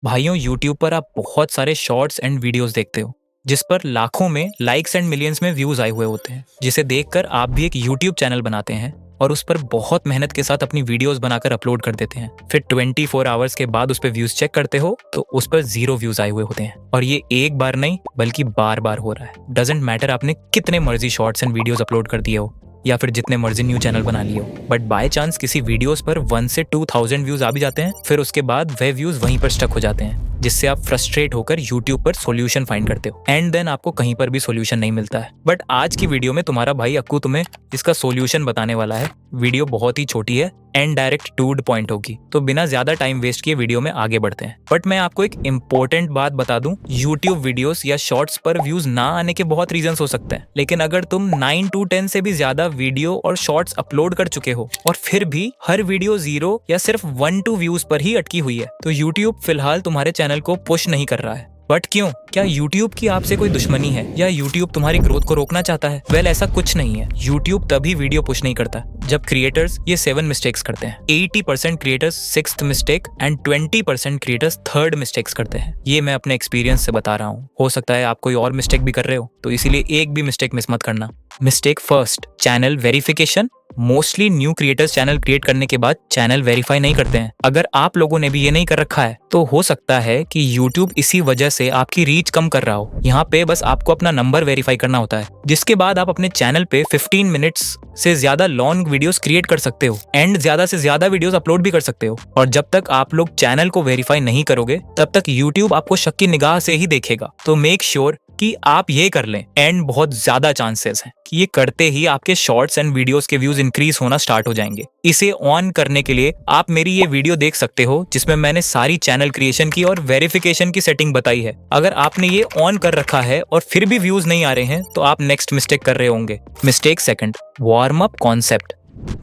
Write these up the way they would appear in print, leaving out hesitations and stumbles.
भाइयों, यूट्यूब पर आप बहुत सारे शॉर्ट्स एंड वीडियोस देखते हो जिस पर लाखों में लाइक्स एंड मिलियंस में व्यूज आए हुए होते हैं, जिसे देखकर आप भी एक यूट्यूब चैनल बनाते हैं और उस पर बहुत मेहनत के साथ अपनी वीडियोस बनाकर अपलोड कर देते हैं। फिर 24 आवर्स के बाद उस पर व्यूज चेक करते हो तो उस पर 0 व्यूज आए हुए होते हैं। और ये एक बार नहीं बल्कि बार बार हो रहा है। डजेंट मैटर आपने कितने मर्जी शॉर्ट्स एंड वीडियोस अपलोड कर दिए हो या फिर जितने मर्जी न्यू चैनल बना लिए हो, बट बाय चांस किसी वीडियोस पर 1 से 2000 व्यूज आ भी जाते हैं। फिर उसके बाद वह व्यूज वहीं पर स्टक हो जाते हैं, जिससे आप फ्रस्ट्रेट होकर यूट्यूब पर सॉल्यूशन फाइंड करते हो एंड देन आपको कहीं पर भी सॉल्यूशन नहीं मिलता है। बट आज की वीडियो में तुम्हारा भाई अक्कू तुम्हें इसका सॉल्यूशन बताने वाला है। वीडियो बहुत ही छोटी है and direct to the point होगी, तो बिना ज्यादा टाइम वेस्ट किए वीडियो में आगे बढ़ते हैं। बट मैं आपको एक इंपॉर्टेंट बात बता दूं, यूट्यूब वीडियोस या शॉर्ट्स पर व्यूज ना आने के बहुत रीजंस हो सकते हैं, लेकिन अगर तुम 9 to 10 से भी ज्यादा वीडियो और शॉर्ट्स अपलोड कर चुके हो और फिर भी हर वीडियो 0 या सिर्फ 1-2 व्यूज पर ही अटकी हुई है, तो यूट्यूब फिलहाल तुम्हारे चैनल को पुश नहीं कर रहा है। बट क्यों? क्या YouTube की आपसे कोई दुश्मनी है या YouTube तुम्हारी ग्रोथ को रोकना चाहता है? वेल, ऐसा कुछ नहीं है। YouTube तभी वीडियो पुश नहीं करता जब क्रिएटर्स ये 7 मिस्टेक्स करते हैं। 80% creators 6th mistake and 20% creators 3rd mistakes करते हैं। ये मैं अपने एक्सपीरियंस से बता रहा हूँ। हो सकता है आप कोई और मिस्टेक भी कर रहे हो, तो इसीलिए एक भी मिस्टेक मिस मत करना। Mistake first, channel verification. Mostly new creators channel create करने के बाद चैनल वेरीफाई नहीं करते हैं। अगर आप लोगों ने भी ये नहीं कर रखा है तो हो सकता है कि YouTube इसी वजह से आपकी रीच कम कर रहा हो। यहाँ पे बस आपको अपना नंबर वेरीफाई करना होता है, जिसके बाद आप अपने चैनल पे 15 मिनट्स से ज्यादा लॉन्ग वीडियोस क्रिएट कर सकते हो एंड ज्यादा से ज्यादा वीडियोस अपलोड भी कर सकते हो। और जब तक आप लोग चैनल को वेरीफाई नहीं करोगे तब तक YouTube आपको शक की निगाह से ही देखेगा। तो मेक श्योर कि आप ये कर लें एंड बहुत ज्यादा चांसेस हैं कि ये करते ही आपके शॉर्ट्स एंड वीडियोस के व्यूज इंक्रीज होना स्टार्ट हो जाएंगे। इसे ऑन करने के लिए आप मेरी ये वीडियो देख सकते हो, जिसमें मैंने सारी चैनल क्रिएशन की और वेरिफिकेशन की सेटिंग बताई है। अगर आपने ये ऑन कर रखा है और फिर भी व्यूज नहीं आ रहे हैं तो आप नेक्स्ट मिस्टेक कर रहे होंगे। Mistake second, warm up concept.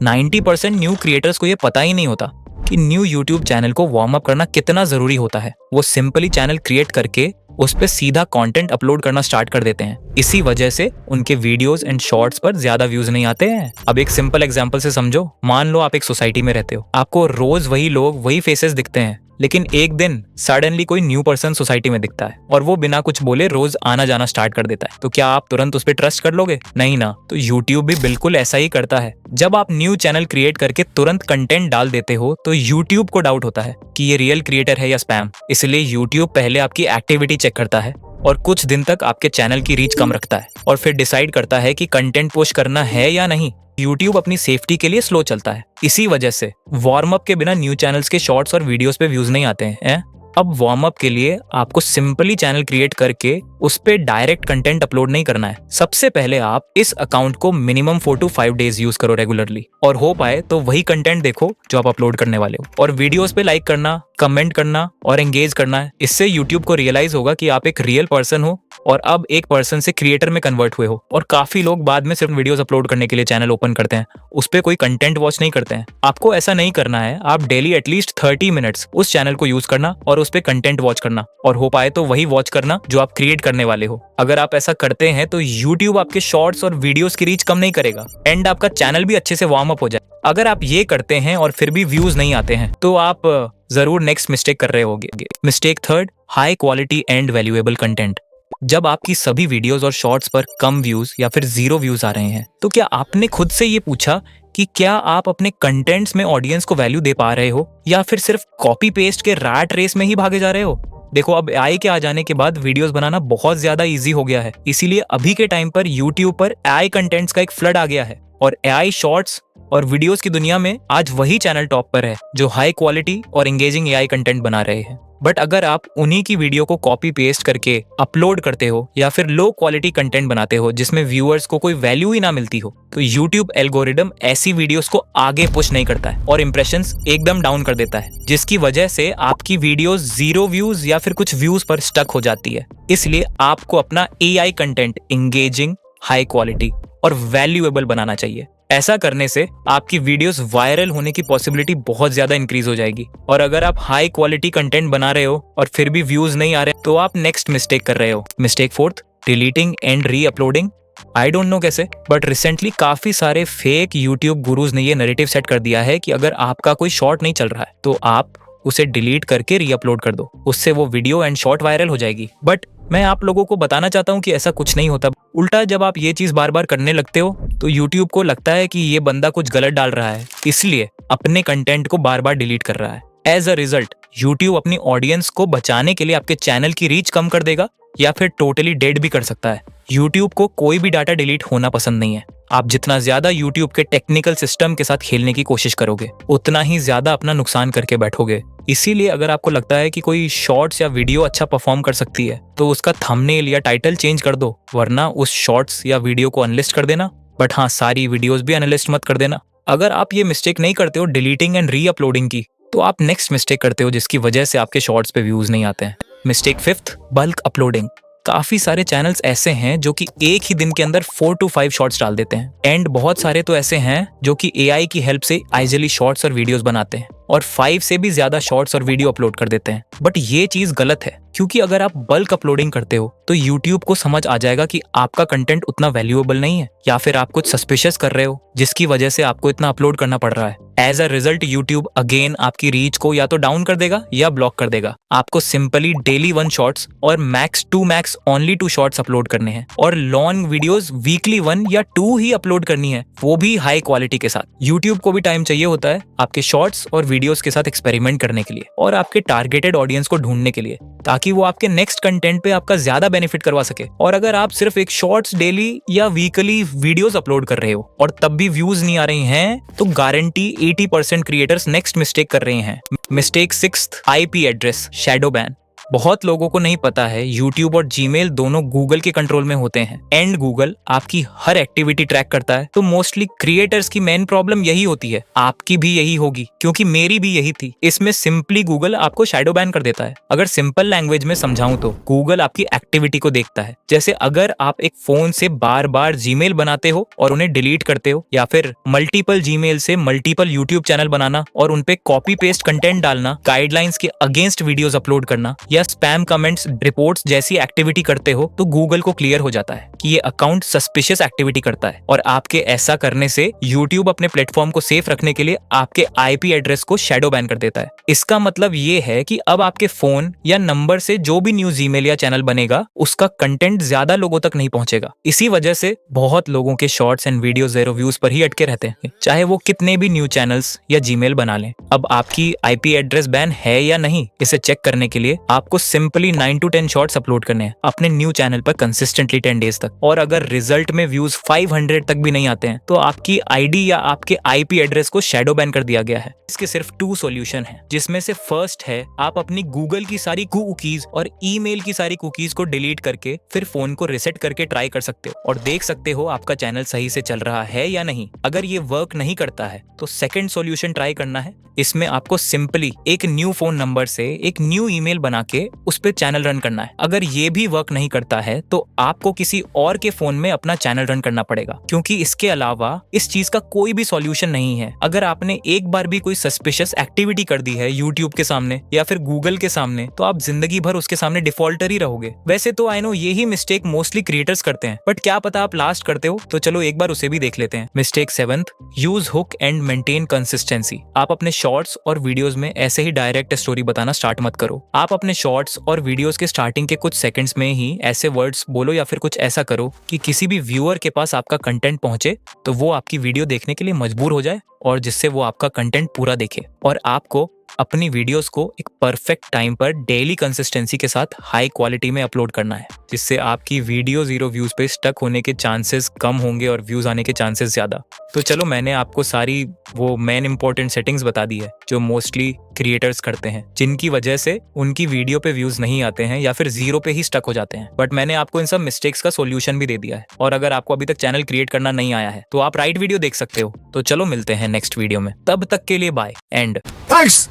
90% new creators को ये पता ही नहीं होता कि न्यू यूट्यूब चैनल को वार्म अप करना कितना जरूरी होता है। वो सिंपली चैनल क्रिएट करके उस पे सीधा कंटेंट अपलोड करना स्टार्ट कर देते हैं। इसी वजह से उनके वीडियोस एंड शॉर्ट्स पर ज्यादा व्यूज नहीं आते हैं। अब एक सिंपल एग्जांपल से समझो। मान लो आप एक सोसाइटी में रहते हो, आपको रोज वही लोग वही फेसेस दिखते हैं, लेकिन एक दिन सडनली कोई न्यू पर्सन सोसाइटी में दिखता है और वो बिना कुछ बोले रोज आना जाना स्टार्ट कर देता है। तो क्या आप तुरंत उस पर ट्रस्ट कर लोगे? नहीं ना। तो YouTube भी बिल्कुल ऐसा ही करता है। जब आप न्यू चैनल क्रिएट करके तुरंत कंटेंट डाल देते हो तो YouTube को डाउट होता है कि ये रियल क्रिएटर है या स्पैम। इसलिए YouTube पहले आपकी एक्टिविटी चेक करता है और कुछ दिन तक आपके चैनल की रीच कम रखता है और फिर डिसाइड करता है कि कंटेंट पुश करना है या नहीं। YouTube अपनी सेफ्टी के लिए स्लो चलता है। इसी वजह से वार्म अप के बिना न्यू चैनल्स के शॉर्ट्स और वीडियोस पे व्यूज नहीं आते हैं। अब वार्म अप के लिए आपको सिंपली चैनल क्रिएट करके उस पे डायरेक्ट कंटेंट अपलोड नहीं करना है। सबसे पहले आप इस अकाउंट को मिनिमम 4 to 5 डेज यूज करो रेगुलरली, और हो पाए तो वही कंटेंट देखो जो आप अपलोड करने वाले हो। और वीडियोस पे लाइक करना, कमेंट करना और एंगेज करना है। इससे यूट्यूब को रियलाइज होगा कि आप एक रियल पर्सन हो और अब एक पर्सन से क्रिएटर में कन्वर्ट हुए हो। और काफी लोग बाद में सिर्फ वीडियोस अपलोड करने के लिए चैनल ओपन करते हैं, उस पे कोई कंटेंट वॉच नहीं करते हैं। आपको ऐसा नहीं करना है। आप डेली एटलीस्ट 30 मिनट्स उस चैनल को यूज करना और उस पे कंटेंट वॉच करना, और हो पाए तो वही वॉच करना जो आप क्रिएट करने वाले हो। अगर आप ऐसा करते हैं तो YouTube आपके शॉर्ट्स और वीडियोस की रीच कम नहीं करेगा एंड आपका चैनल भी अच्छे से वार्म अप हो जाए। अगर आप ये करते हैं और फिर भी व्यूज नहीं आते हैं तो आप जरूर नेक्स्ट मिस्टेक कर रहे होंगे। Mistake third, high quality and valuable content. जब आपकी सभी वीडियोस और शॉर्ट्स पर कम व्यूज या फिर 0 व्यूज आ रहे हैं तो क्या आपने खुद से ये पूछा कि क्या आप अपने कंटेंट्स में ऑडियंस को वैल्यू दे पा रहे हो या फिर सिर्फ कॉपी पेस्ट के रैट रेस में ही भागे जा रहे हो? देखो, अब AI के आ जाने के बाद वीडियोस बनाना बहुत ज्यादा इजी हो गया है। इसीलिए अभी के टाइम पर YouTube पर AI कंटेंट्स का एक फ्लड आ गया है और AI शॉर्ट्स और वीडियोस की दुनिया में आज वही चैनल टॉप पर है जो हाई क्वालिटी और एंगेजिंग AI कंटेंट बना रहे हैं। बट अगर आप उन्हीं की वीडियो को कॉपी पेस्ट करके अपलोड करते हो या फिर लो क्वालिटी कंटेंट बनाते हो जिसमें व्यूअर्स को कोई वैल्यू ही ना मिलती हो, तो YouTube एल्गोरिदम ऐसी वीडियोस को आगे पुश नहीं करता है और इंप्रेशंस एकदम डाउन कर देता है, जिसकी वजह से आपकी वीडियोस 0 व्यूज या फिर कुछ व्यूज पर स्टक हो जाती है। इसलिए आपको अपना AI content engaging, high quality और वैल्यूएबल बनाना चाहिए। ऐसा करने से आपकी वीडियोस वायरल होने की पॉसिबिलिटी बहुत ज्यादा इंक्रीज हो जाएगी। और अगर आप हाई क्वालिटी कंटेंट बना रहे हो और फिर भी व्यूज नहीं आ रहे तो आप नेक्स्ट मिस्टेक कर रहे हो। Mistake fourth, deleting and re uploading. I don't know कैसे, बट रिसेंटली काफी सारे फेक यूट्यूब गुरुज ने ये नैरेटिव सेट कर दिया है कि अगर आपका कोई शॉर्ट नहीं चल रहा है तो आप उसे डिलीट करके रीअपलोड कर दो। उससे वो वीडियो एंड शॉर्ट वायरल हो जाएगी। बट मैं आप लोगों को बताना चाहता हूँ कि ऐसा कुछ नहीं होता। उल्टा जब आप ये चीज बार बार करने लगते हो तो यूट्यूब को लगता है कि ये बंदा कुछ गलत डाल रहा है, इसलिए अपने कंटेंट को बार बार डिलीट कर रहा है। एज अ रिजल्ट यूट्यूब अपनी ऑडियंस को बचाने के लिए आपके चैनल की रीच कम कर देगा या फिर टोटली डेड भी कर सकता है। यूट्यूब को कोई भी डाटा डिलीट होना पसंद नहीं है। आप जितना ज्यादा यूट्यूब के टेक्निकल सिस्टम के साथ खेलने की कोशिश करोगे, उतना ही ज्यादा अपना नुकसान करके बैठोगे। इसीलिए अगर आपको लगता है कि कोई शॉर्ट्स या वीडियो अच्छा परफॉर्म कर सकती है तो उसका थंबनेल या टाइटल चेंज कर दो, वरना उस शॉर्ट्स या वीडियो को अनलिस्ट कर देना। बट हाँ, सारी वीडियोस भी अनलिस्ट मत कर देना। अगर आप ये मिस्टेक नहीं करते हो डिलीटिंग एंड री अपलोडिंग की, तो आप नेक्स्ट मिस्टेक करते हो जिसकी वजह से आपके शॉर्ट्स पे व्यूज नहीं आते हैं। Mistake fifth, bulk uploading. काफी सारे चैनल्स ऐसे हैं जो कि एक ही दिन के अंदर 4 to 5 शॉर्ट्स डाल देते हैं, एंड बहुत सारे तो ऐसे हैं जो कि एआई की हेल्प से आइजली शॉर्ट्स और वीडियोस बनाते हैं और 5 से भी ज्यादा शॉर्ट्स और वीडियो अपलोड कर देते हैं। बट ये चीज गलत है, क्योंकि अगर आप बल्क अपलोडिंग करते हो तो यूट्यूब को समझ आ जाएगा कि आपका कंटेंट उतना वैल्यूएबल नहीं है, या फिर आप कुछ सस्पिशियस कर रहे हो जिसकी वजह से आपको इतना अपलोड करना पड़ रहा है। As a result YouTube again आपकी रीच को या तो डाउन कर देगा या ब्लॉक कर देगा। आपको सिंपली डेली 1 शॉर्ट्स और मैक्स ओनली 2 शॉर्ट्स अपलोड करने हैं, और लॉन्ग वीडियोस वीकली 1 या 2 ही अपलोड करनी है, वो भी हाई क्वालिटी के साथ। यूट्यूब को भी टाइम चाहिए होता है आपके शॉर्ट्स और वीडियोस के साथ एक्सपेरिमेंट करने के लिए और आपके टारगेटेड ऑडियंस को ढूंढने के लिए, ताकि वो आपके नेक्स्ट कंटेंट पे आपका ज्यादा बेनिफिट करवा सके। और अगर आप सिर्फ एक शॉर्ट्स डेली या वीकली वीडियोस अपलोड कर रहे हो और तब भी व्यूज नहीं आ रही हैं, तो गारंटी 80% क्रिएटर्स नेक्स्ट मिस्टेक कर रहे हैं। Mistake 6th, IP address shadow ban. बहुत लोगों को नहीं पता है यूट्यूब और जीमेल दोनों गूगल के कंट्रोल में होते हैं, एंड गूगल आपकी हर एक्टिविटी ट्रैक करता है। तो मोस्टली क्रिएटर्स की मेन प्रॉब्लम यही होती है, आपकी भी यही होगी, क्योंकि मेरी भी यही थी। इसमें सिंपली गूगल आपको शैडो बैन कर देता है। अगर सिंपल लैंग्वेज में समझाऊं तो गूगल आपकी एक्टिविटी को देखता है। जैसे अगर आप एक फोन से बार बार जीमेल बनाते हो और उन्हें डिलीट करते हो, या फिर मल्टीपल जीमेल से मल्टीपल यूट्यूब चैनल बनाना और उनपे कॉपी पेस्ट कंटेंट डालना, गाइडलाइंस के अगेंस्ट वीडियोस अपलोड करना, या स्पैम कमेंट्स रिपोर्ट्स जैसी एक्टिविटी करते हो, तो गूगल को क्लियर हो जाता है कि ये अकाउंट सस्पिशियस एक्टिविटी करता है। और आपके ऐसा करने से यूट्यूब अपने प्लेटफॉर्म को सेफ रखने के लिए आपके आईपी एड्रेस को शैडो बैन कर देता है। इसका मतलब ये है कि अब आपके फोन या नंबर से जो भी न्यू जीमेल या चैनल बनेगा, उसका कंटेंट ज्यादा लोगों तक नहीं पहुंचेगा। इसी वजह से बहुत लोगों के शॉर्ट्स एंड वीडियो 0 व्यूज पर ही अटके रहते हैं, चाहे वो कितने भी न्यू चैनल्स या जीमेल बना लें। अब आपकी आईपी एड्रेस बैन है या नहीं, इसे चेक करने के लिए आपको सिंपली 9 to 10 शॉर्ट्स अपलोड करने हैं अपने न्यू चैनल पर कंसिस्टेंटली 10 डेज तक। और अगर रिजल्ट में व्यूज 500 तक भी नहीं आते हैं, तो आपकी आईडी या आपके आईपी एड्रेस को शैडो बैन कर दिया गया है। इसके सिर्फ 2 सॉल्यूशन हैं, जिसमें से फर्स्ट है आप अपनी गूगल की सारी कुकीज और ईमेल की सारी कुकीज को डिलीट करके फिर फोन को रिसेट करके ट्राई कर सकते हो और देख सकते हो आपका चैनल सही से चल रहा है या नहीं। अगर ये वर्क नहीं करता है तो सेकंड सॉल्यूशन ट्राई करना है। इसमें आपको सिंपली एक न्यू फोन नंबर से एक न्यू ईमेल बना के उस पे चैनल रन करना है। अगर ये भी वर्क नहीं करता है तो आपको किसी और के फोन में अपना चैनल रन करना पड़ेगा, क्योंकि इसके अलावा इस चीज का कोई भी सॉल्यूशन नहीं है। अगर आपने एक बार भी कोई सस्पिशियस एक्टिविटी कर दी है यूट्यूब के सामने या फिर गूगल के सामने, तो आप जिंदगी भर उसके सामने डिफॉल्टर ही रहोगे। वैसे तो आई नो यही मिस्टेक मोस्टली क्रिएटर्स करते हैं, बट क्या पता आप लास्ट करते हो, तो चलो एक बार उसे भी देख लेते हैं। Mistake 7th, use hook and maintain consistency. आप अपने शॉर्ट्स और वीडियोस में ऐसे ही डायरेक्ट स्टोरी बताना स्टार्ट मत करो। आप अपने शॉर्ट्स और वीडियोस के स्टार्टिंग के कुछ सेकंड्स में ही ऐसे वर्ड्स बोलो या फिर कुछ ऐसा करो कि किसी भी व्यूअर के पास आपका कंटेंट पहुंचे तो वो आपकी वीडियो देखने के लिए मजबूर हो जाए, और जिससे वो आपका कंटेंट पूरा देखे। और आपको अपनी वीडियोस को एक परफेक्ट टाइम पर डेली कंसिस्टेंसी के साथ हाई क्वालिटी में अपलोड करना है, जिससे आपकी वीडियो 0 व्यूज पे स्टक होने के चांसेस कम होंगे और व्यूज आने के चांसेस ज्यादा। तो चलो, मैंने आपको सारी वो मेन इंपॉर्टेंट सेटिंग्स बता दी है जो मोस्टली क्रिएटर्स करते हैं, जिनकी वजह से उनकी वीडियो पे व्यूज नहीं आते हैं या फिर 0 पे ही स्टक हो जाते हैं। बट मैंने आपको इन सब मिस्टेक्स का सोल्यूशन भी दे दिया है, और अगर आपको अभी तक चैनल क्रिएट करना नहीं आया है तो आप राइट वीडियो देख सकते हो। तो चलो मिलते हैं नेक्स्ट वीडियो में, तब तक के लिए bye and thanks,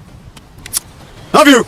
love you.